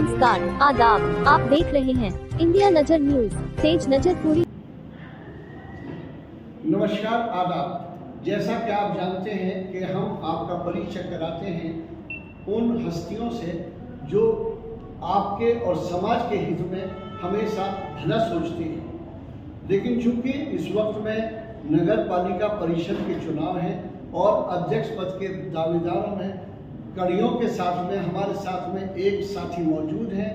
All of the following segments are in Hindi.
नमस्कार, आदाब। आप देख रहे हैं इंडिया नजर न्यूज। तेज नजर पूरी। नमस्कार, आदाब। जैसा कि आप जानते हैं कि हम आपका परिचय कराते हैं उन हस्तियों से जो आपके और समाज के हित में हमेशा भला सोचती हैं। लेकिन चूंकि इस वक्त में नगर पालिका परिषद के चुनाव हैं और अध्यक्ष पद के दावेदारों में कड़ियों के साथ में हमारे साथ में एक साथी मौजूद हैं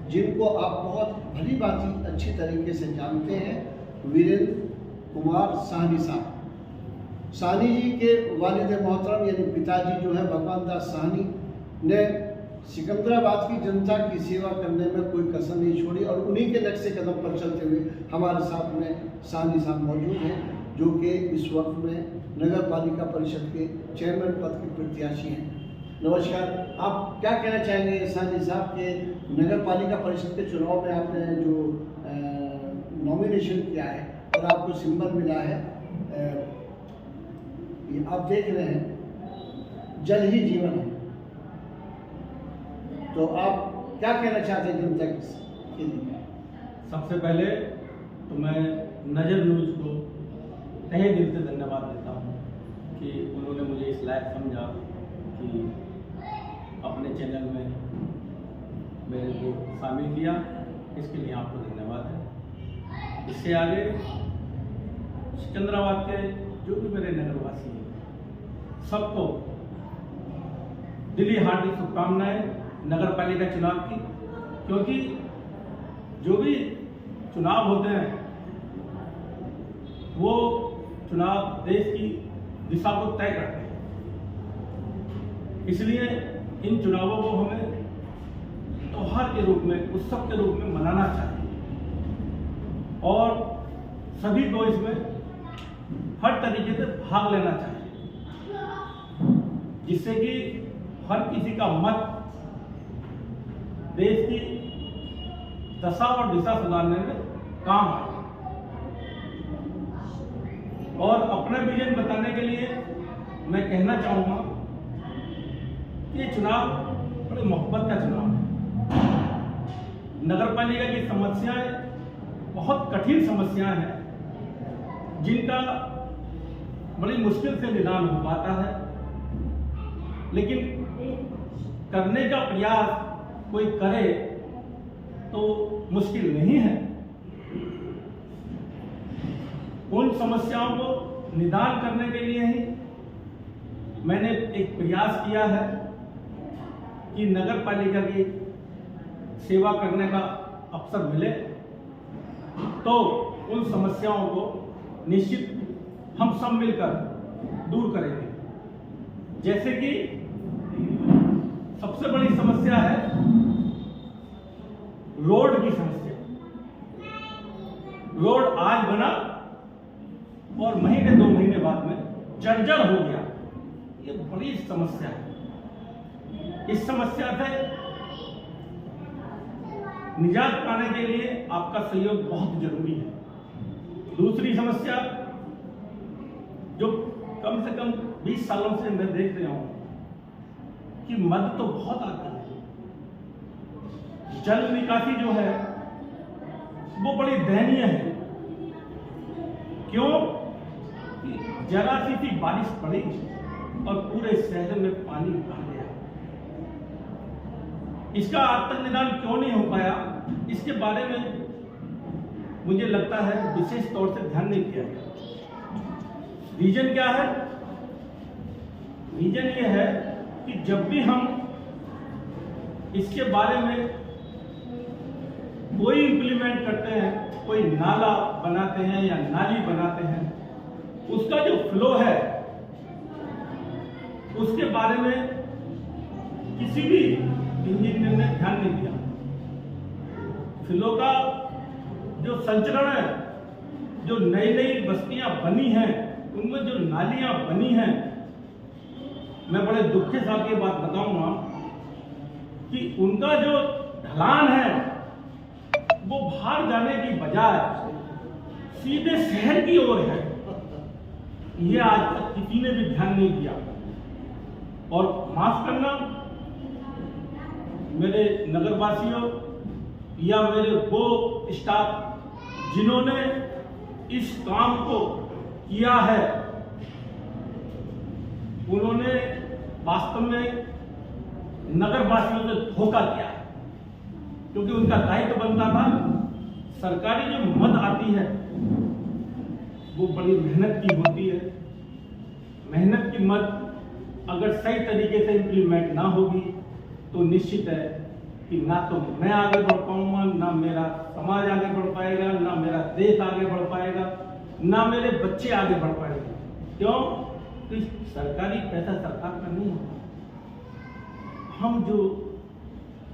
जिनको आप बहुत भली भांति अच्छी तरीके से जानते हैं, वीरेंद्र कुमार साहनी साहब। साहनी जी के वालिद मोहतरम यानी पिताजी जो है भगवान दास साहनी ने सिकंदराबाद की जनता की सेवा करने में कोई कसर नहीं छोड़ी और उन्हीं के नक्शे कदम पर चलते हुए हमारे साथ में साहनी साहब मौजूद हैं जो कि इस वक्त में नगर पालिका परिषद के चेयरमैन पद के प्रत्याशी हैं। नमस्कार, आप क्या कहना चाहेंगे साहनी साहब के नगर पालिका परिषद के चुनाव में आपने जो नॉमिनेशन किया है और आपको सिंबल मिला है, ये आप देख रहे हैं जल ही जीवन है, तो आप क्या कहना चाहते हैं जनता के लिए? सबसे पहले तो मैं नजर न्यूज को तहे दिल से धन्यवाद देता हूँ कि उन्होंने मुझे इस लायक समझा कि अपने चैनल में मेरे को शामिल किया। इसके लिए आपको धन्यवाद है। इससे आगे सिकंदराबाद के जो भी मेरे नगरवासी हैं सबको दिली हार्दिक शुभकामनाएं नगर पालिका चुनाव की, क्योंकि जो भी चुनाव होते हैं वो चुनाव देश की दिशा को तय करते हैं। इसलिए इन चुनावों को हमें त्योहार के रूप में, उत्सव के रूप में मनाना चाहिए और सभी को इसमें हर तरीके से भाग लेना चाहिए, जिससे कि हर किसी का मत देश की दशा और दिशा सुधारने में काम आए। और अपना विजन बताने के लिए मैं कहना चाहूँगा कि ये चुनाव बड़े मोहब्बत का चुनाव है। नगर पालिका की समस्याएं बहुत कठिन समस्याएं हैं जिनका बड़ी मुश्किल से निदान हो पाता है, लेकिन करने का प्रयास कोई करे तो मुश्किल नहीं है। उन समस्याओं को निदान करने के लिए ही मैंने एक प्रयास किया है कि नगर पालिका की सेवा करने का अवसर मिले तो उन समस्याओं को निश्चित हम सब मिलकर दूर करेंगे। जैसे कि सबसे बड़ी समस्या है रोड की समस्या। रोड आज बना और महीने 2 महीने बाद में जर्जर हो गया, ये बड़ी समस्या है। इस समस्या से निजात पाने के लिए आपका सहयोग बहुत जरूरी है। दूसरी समस्या जो कम से कम 20 सालों से मैं देख रहा हूं कि मद तो बहुत आता है, जल निकासी जो है वो बड़ी दयनीय है। क्यों? जरा सी बारिश पड़ी और पूरे शहर में पानी भर गया। इसका आज तक निदान क्यों नहीं हो पाया, इसके बारे में मुझे लगता है विशेष तौर से ध्यान नहीं दिया गया। रीजन क्या है? रीजन ये है कि जब भी हम इसके बारे में कोई इंप्लीमेंट करते हैं, कोई नाला बनाते हैं या नाली बनाते हैं, उसका जो फ्लो है उसके बारे में किसी भी इंजीनियर ने ध्यान नहीं दिया। फ्लो का जो संचरण है, जो नई नई बस्तियां बनी हैं, उनमें जो नालियां बनी हैं, मैं बड़े दुख के साथ ये बात बताऊंगा कि उनका जो ढलान है वो बाहर जाने की बजाय सीधे शहर की ओर है। ये आज तक किसी ने भी ध्यान नहीं दिया। और माफ करना, मेरे नगरवासियों या मेरे वो स्टाफ जिन्होंने इस काम को किया है, उन्होंने वास्तव में नगरवासियों से धोखा किया है, क्योंकि उनका दायित्व बनता था। सरकारी जो मद आती है वो बड़ी मेहनत की होती है। मेहनत की मद अगर सही तरीके से इम्प्लीमेंट ना होगी तो निश्चित है कि ना तो मैं आगे बढ़ पाऊंगा, ना मेरा समाज आगे बढ़ पाएगा, ना मेरा देश आगे बढ़ पाएगा, ना मेरे बच्चे आगे बढ़ पाएंगे। क्यों? तो सरकारी पैसा सरकार का नहीं होता। हम जो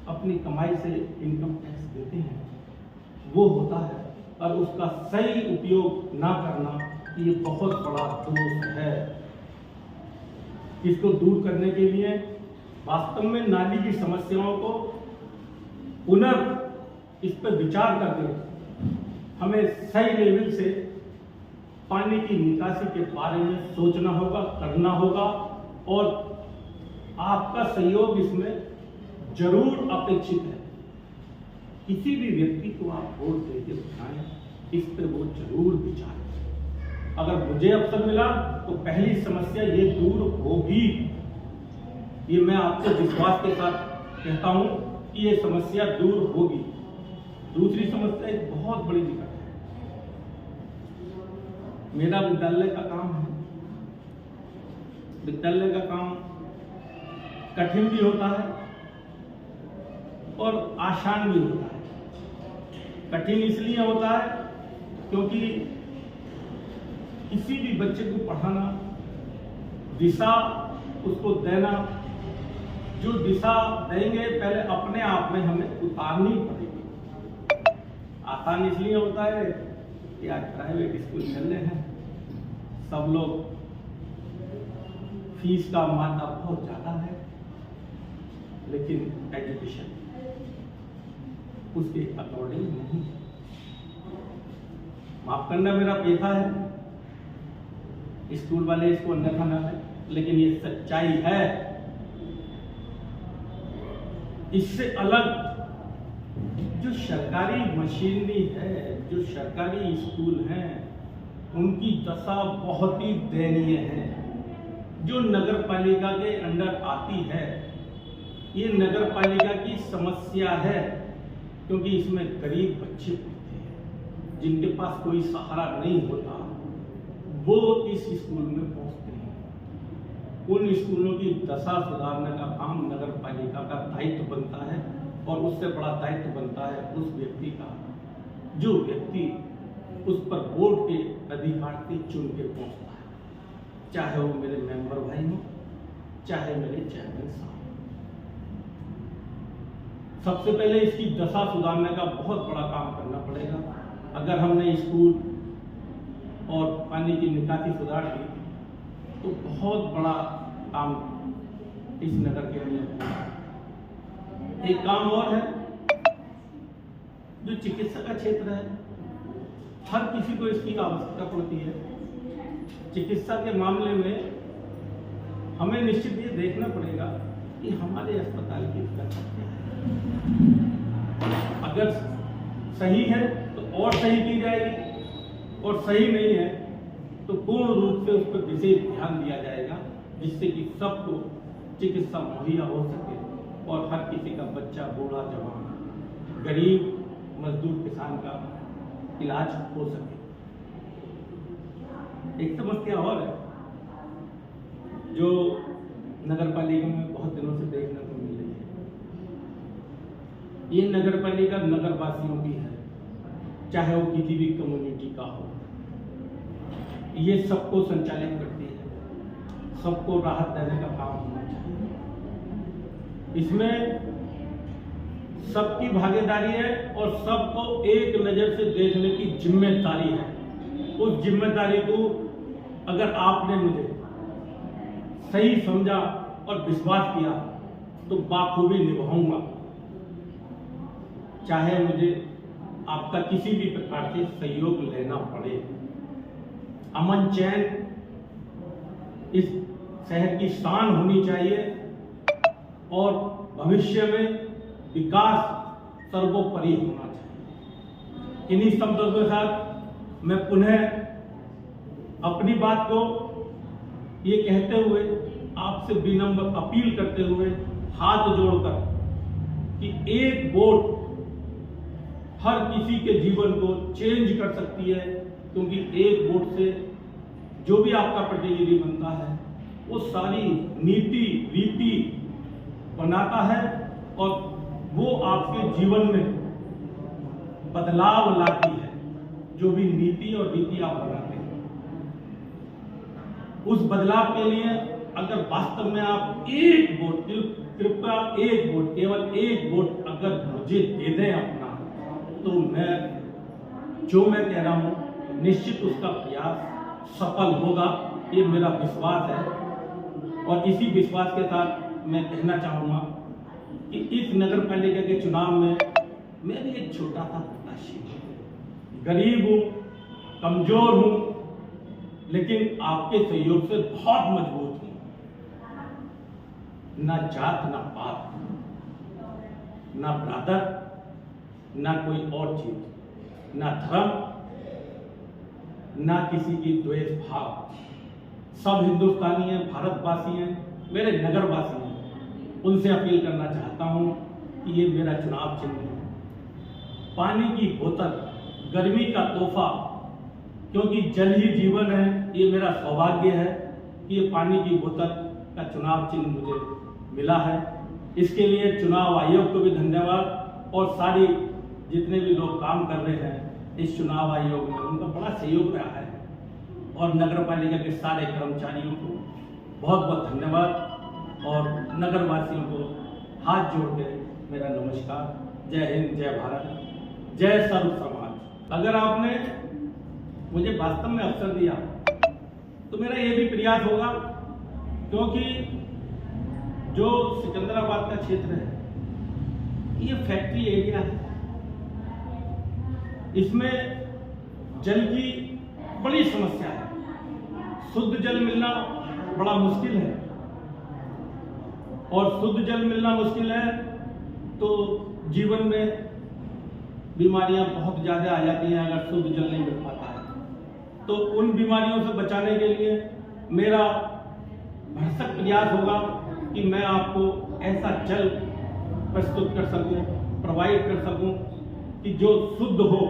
अपनी कमाई से इनकम टैक्स देते हैं वो होता है, और उसका सही उपयोग ना करना ये बहुत बड़ा दोष है। इसको दूर करने के लिए वास्तव में नाली की समस्याओं को पुनः इस पर विचार करके हमें सही लेवल से पानी की निकासी के बारे में सोचना होगा, करना होगा, और आपका सहयोग इसमें जरूर अपेक्षित है। किसी भी व्यक्ति को आप वोट देके उठाएं, इस पर वो जरूर विचार करें। अगर मुझे अवसर मिला तो पहली समस्या ये दूर होगी, ये मैं आपको विश्वास के साथ कहता हूं कि ये समस्या दूर होगी। दूसरी समस्या एक बहुत बड़ी दिक्कत है। मेरा विद्यालय का काम है। विद्यालय का काम कठिन भी होता है और आसान भी होता है। कठिन इसलिए होता है क्योंकि किसी भी बच्चे को पढ़ाना, दिशा उसको देना, जो दिशा देंगे पहले अपने आप में हमें उतारनी पड़ेगी। आसान इसलिए होता है कि आज प्राइवेट स्कूल चल रहे हैं, सब लोग फीस का मात्रा बहुत ज्यादा है, लेकिन एजुकेशन उसके अकॉर्डिंग नहीं। माफ करना, मेरा पेशा है, स्कूल वाले इसको अन्यथा ना लें, लेकिन ये सच्चाई है। इससे अलग जो सरकारी मशीनरी है, जो सरकारी स्कूल हैं, उनकी दशा बहुत ही दयनीय है। जो नगर पालिका के अंडर आती है, ये नगर पालिका की समस्या है, क्योंकि इसमें गरीब बच्चे पढ़ते हैं जिनके पास कोई सहारा नहीं होता, वो इस स्कूल में पहुंचते हैं। उन स्कूलों की दशा सुधारने का काम नगर पालिका का दायित्व बनता है, और उससे बड़ा दायित्व बनता है उस व्यक्ति का जो व्यक्ति उस पर वोट के अधिकार से चुन के पहुंचता है, चाहे वो मेरे मेंबर भाई हो, चाहे मेरे चेयरमैन साहब। सबसे पहले इसकी दशा सुधारने का बहुत बड़ा काम करना पड़ेगा। अगर हमने स्कूल और पानी की निकासी सुधार दी तो बहुत बड़ा काम इस नगर के लिए होगा। एक काम और है, जो चिकित्सा का क्षेत्र है, हर किसी को इसकी आवश्यकता पड़ती है। चिकित्सा के मामले में हमें निश्चित ये देखना पड़ेगा कि हमारे अस्पताल की व्यवस्था क्या है। अगर सही है तो और सही की जाएगी, और सही नहीं है तो पूर्ण रूप से उस पर विशेष ध्यान दिया जाएगा, जिससे कि सबको चिकित्सा मुहैया हो सके और हर किसी का बच्चा, बूढ़ा, जवान, गरीब, मजदूर, किसान का इलाज हो सके। एक समस्या और है जो नगर पालिका में बहुत दिनों से देखने को मिल रही है। ये नगर पालिका नगरवासियों की है, चाहे वो किसी भी कम्युनिटी का हो। ये सबको संचालित करती है, सबको राहत देने का काम होना चाहिए। इसमें सबकी भागीदारी है और सबको एक नजर से देखने की जिम्मेदारी है। उस जिम्मेदारी को अगर आपने मुझे सही समझा और विश्वास किया तो बाखूबी निभाऊंगा, चाहे मुझे आपका किसी भी प्रकार से सहयोग लेना पड़े। अमन चैन इस शहर की शान होनी चाहिए, और भविष्य में विकास सर्वोपरि होना चाहिए। इन्हीं शब्दों के साथ मैं पुनः अपनी बात को ये कहते हुए आपसे विनम्र अपील करते हुए हाथ जोड़कर कि एक वोट हर किसी के जीवन को चेंज कर सकती है, क्योंकि एक वोट से जो भी आपका प्रतिनिधि बनता है वो सारी नीति रीति बनाता है और वो आपके जीवन में बदलाव लाती है। जो भी नीति और रीति आप बनाते हैं, उस बदलाव के लिए अगर वास्तव में आप एक वोट, कृपया एक वोट, केवल एक वोट अगर मुझे दे दें अपना, तो मैं जो मैं कह रहा हूं निश्चित उसका प्रयास सफल होगा, ये मेरा विश्वास है। और इसी विश्वास के साथ मैं कहना चाहूंगा कि इस नगर पालिका के चुनाव में मैं भी एक छोटा सा प्रत्याशी हूं, गरीब हूं, कमजोर हूं, लेकिन आपके सहयोग से बहुत मजबूत हूं। ना जात, ना पात, ना ब्रादर, ना कोई और चीज, ना धर्म, ना किसी की द्वेष भाव। सब हिंदुस्तानी हैं, भारतवासी हैं, मेरे नगरवासी हैं। उनसे अपील करना चाहता हूं कि ये मेरा चुनाव चिन्ह है। पानी की बोतल, गर्मी का तोहफा, क्योंकि जल ही जीवन है। ये मेरा सौभाग्य है कि ये पानी की बोतल का चुनाव चिन्ह मुझे मिला है। इसके लिए चुनाव आयोग को भी धन्यवाद और सारी जितने भी लोग काम कर रहे हैं इस चुनाव आयोग में, उनका बड़ा सहयोग रहा है। और नगर पालिका के सारे कर्मचारियों को बहुत बहुत धन्यवाद और नगरवासियों को हाथ जोड़ के मेरा नमस्कार। जय हिंद, जय भारत, जय सर्व समाज। अगर आपने मुझे वास्तव में अवसर दिया तो मेरा ये भी प्रयास होगा, क्योंकि जो सिकंदराबाद का क्षेत्र है ये फैक्ट्री एरिया है, इसमें जल की बड़ी समस्या है। शुद्ध जल मिलना बड़ा मुश्किल है, और शुद्ध जल मिलना मुश्किल है तो जीवन में बीमारियां बहुत ज़्यादा आ जाती हैं अगर शुद्ध जल नहीं मिल पाता है। तो उन बीमारियों से बचाने के लिए मेरा भरसक प्रयास होगा कि मैं आपको ऐसा जल प्रस्तुत कर सकूं, प्रोवाइड कर सकूं कि जो शुद्ध हो,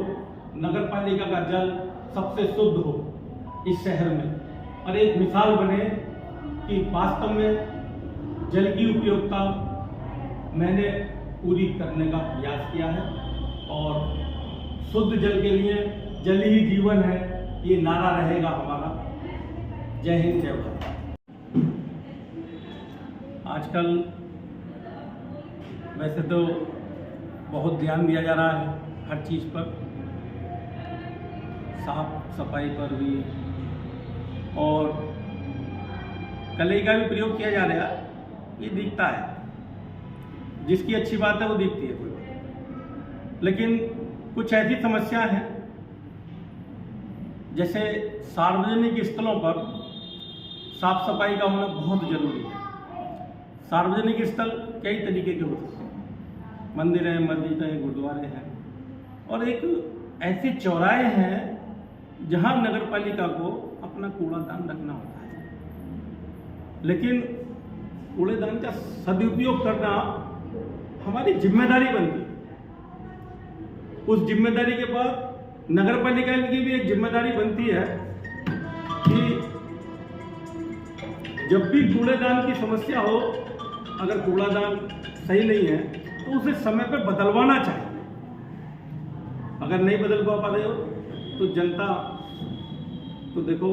नगर पालिका का जल सबसे शुद्ध हो इस शहर में, और एक मिसाल बने कि वास्तव में जल की उपयोगिता मैंने पूरी करने का प्रयास किया है। और शुद्ध जल के लिए जल ही जीवन है, ये नारा रहेगा हमारा। जय हिंद, जय भारत। आजकल वैसे तो बहुत ध्यान दिया जा रहा है हर चीज़ पर, साफ सफाई पर भी, और कलई का भी प्रयोग किया जा रहा है। ये दिखता है, जिसकी अच्छी बात है वो दिखती है कोई, लेकिन कुछ ऐसी समस्या है जैसे सार्वजनिक स्थलों पर साफ सफाई का होना बहुत जरूरी है। सार्वजनिक स्थल कई तरीके के हो सकते हैं, मंदिर हैं, मस्जिद हैं, गुरुद्वारे हैं, और एक ऐसे चौराहे हैं जहां नगर पालिका को अपना कूड़ादान रखना होता है, लेकिन कूड़ेदान का सदुपयोग करना हमारी जिम्मेदारी बनती है। उस जिम्मेदारी के बाद नगर पालिका की भी एक जिम्मेदारी बनती है कि जब भी कूड़ेदान की समस्या हो, अगर कूड़ादान सही नहीं है तो उसे समय पर बदलवाना चाहिए। अगर नहीं बदलवा पा रहे हो तो जनता तो देखो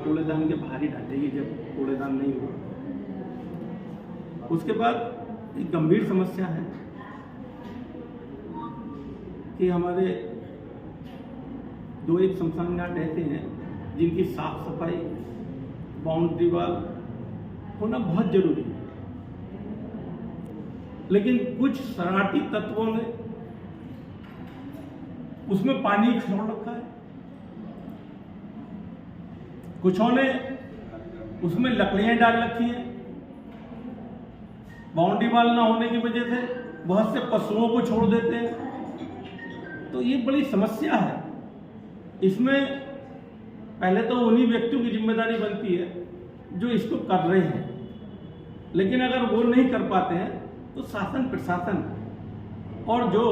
कूड़ेदान के बाहर ही डालेगी जब कूड़ेदान नहीं हो। उसके बाद एक गंभीर समस्या है कि हमारे दो एक शमशान घाट ऐसे हैं जिनकी साफ सफाई, बाउंड्री वॉल होना बहुत जरूरी है, लेकिन कुछ शरारती तत्वों ने उसमें पानी छोड़ रखा है, कुछों ने उसमें लकड़ियां डाल रखी हैं। बाउंड्री वॉल ना होने की वजह से बहुत से पशुओं को छोड़ देते हैं। तो ये बड़ी समस्या है। इसमें पहले तो उन्हीं व्यक्तियों की जिम्मेदारी बनती है जो इसको कर रहे हैं, लेकिन अगर वो नहीं कर पाते हैं तो शासन प्रशासन और जो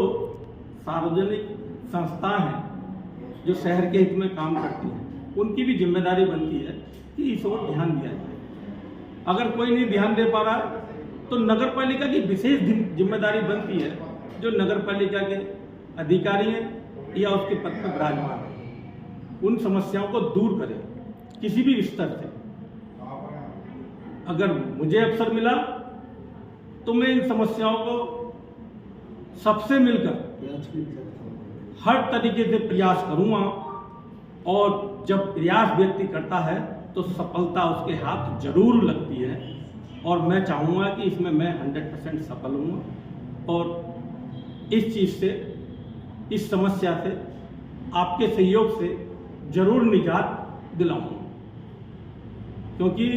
सार्वजनिक संस्थाएं हैं जो शहर के हित में काम करती हैं, उनकी भी जिम्मेदारी बनती है कि इस ओर ध्यान दिया जाए। अगर कोई नहीं ध्यान दे पा रहा तो नगर पालिका की विशेष जिम्मेदारी बनती है, जो नगर पालिका के अधिकारी हैं या उसके पद पर विराजमान हैं, उन समस्याओं को दूर करें किसी भी स्तर से। अगर मुझे अवसर मिला तो मैं इन समस्याओं को सबसे मिलकर हर तरीके से प्रयास करूंगा, और जब प्रयास व्यक्ति करता है तो सफलता उसके हाथ जरूर लगती है, और मैं चाहूँगा कि इसमें मैं 100% सफल हूँ और इस चीज़ से, इस समस्या से आपके सहयोग से जरूर निजात दिलाऊंगा। क्योंकि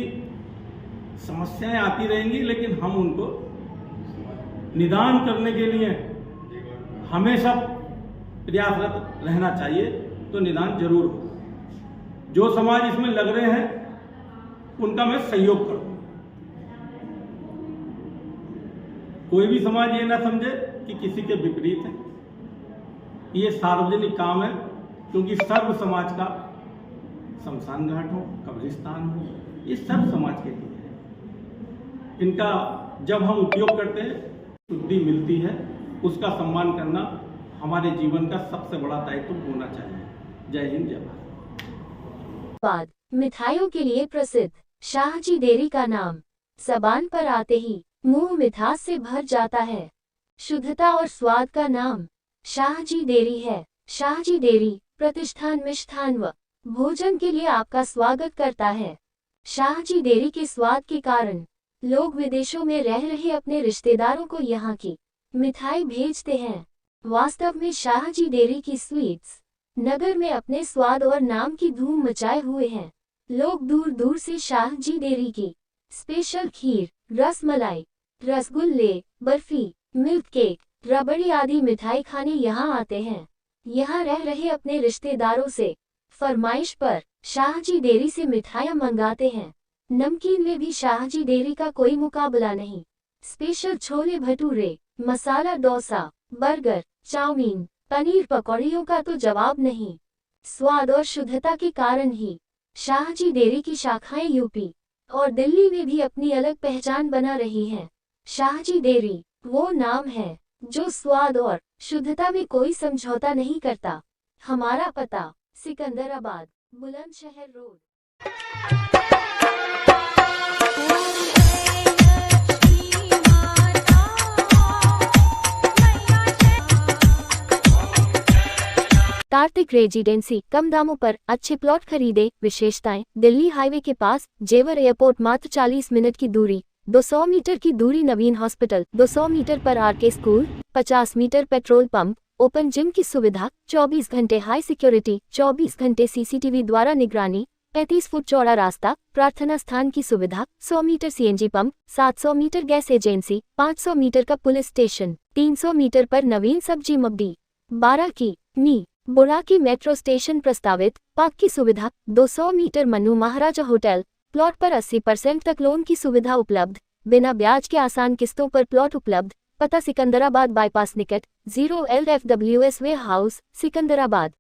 समस्याएं आती रहेंगी, लेकिन हम उनको निदान करने के लिए हमेशा प्रयासरत रहना चाहिए, तो निदान जरूर हो। जो समाज इसमें लग रहे हैं उनका मैं सहयोग करूँ। कोई भी समाज ये ना समझे कि किसी के विपरीत है। ये सार्वजनिक काम है, क्योंकि सर्व समाज का शमशान घाट हो, कब्रिस्तान हो, ये सर्व समाज के लिए है। इनका जब हम उपयोग करते हैं, शुद्धि मिलती है, उसका सम्मान करना हमारे जीवन का सबसे बड़ा दायित्व होना चाहिए। जय हिंद, जय भारत। मिठाइयों के लिए प्रसिद्ध शाहजी डेयरी का नाम जबान पर आते ही मुंह मिठास से भर जाता है। शुद्धता और स्वाद का नाम शाहजी डेयरी है। शाहजी डेयरी प्रतिष्ठान मिष्ठान व भोजन के लिए आपका स्वागत करता है। शाहजी डेयरी के स्वाद के कारण लोग विदेशों में रह रहे अपने रिश्तेदारों को यहाँ की मिठाई भेजते हैं। वास्तव में शाहजी डेयरी की स्वीट्स नगर में अपने स्वाद और नाम की धूम मचाए हुए हैं। लोग दूर दूर से शाहजी डेयरी की स्पेशल खीर, रसमलाई, रसगुल्ले, बर्फी, मिल्क केक, रबड़ी आदि मिठाई खाने यहाँ आते हैं। यहाँ रह रहे अपने रिश्तेदारों से फरमाइश पर शाहजी डेयरी से मिठाइयाँ मंगाते हैं। नमकीन में भी शाहजी डेयरी का कोई मुकाबला नहीं। Special chole bhature, masala dosa, burger, chowmein, paneer पकौड़ियों का तो जवाब नहीं। स्वाद और शुद्धता के कारण ही शाहजी डेयरी की शाखाएं यूपी और दिल्ली में भी अपनी अलग पहचान बना रही हैं। शाहजी डेयरी वो नाम है जो स्वाद और शुद्धता में कोई समझौता नहीं करता। हमारा पता सिकंदराबाद, बुलंदशहर रोड। कार्तिक रेजिडेंसी, कम दामों पर अच्छे प्लॉट खरीदे। विशेषताएं: दिल्ली हाईवे के पास, जेवर एयरपोर्ट, मात्र 40 मिनट की दूरी, 200 मीटर की दूरी नवीन हॉस्पिटल, 200 मीटर पर RK school, 50 metre petrol pump, open gym की सुविधा, 24 घंटे हाई सिक्योरिटी, 24 घंटे सीसीटीवी द्वारा निगरानी, 35 फुट चौड़ा रास्ता, प्रार्थना स्थान की सुविधा, 100 metre CNG pump, 700 metre gas agency, 500 metre का पुलिस स्टेशन, 300 मीटर पर नवीन सब्जी मंडी, 12 की नी बुरा की मेट्रो स्टेशन प्रस्तावित, पार्क की सुविधा, 200 मीटर मन्नू महाराजा होटल। प्लॉट पर 80% तक लोन की सुविधा उपलब्ध, बिना ब्याज के आसान किस्तों पर प्लॉट उपलब्ध। पता सिकंदराबाद बाईपास निकट, 0 LFWS वे हाउस, सिकंदराबाद।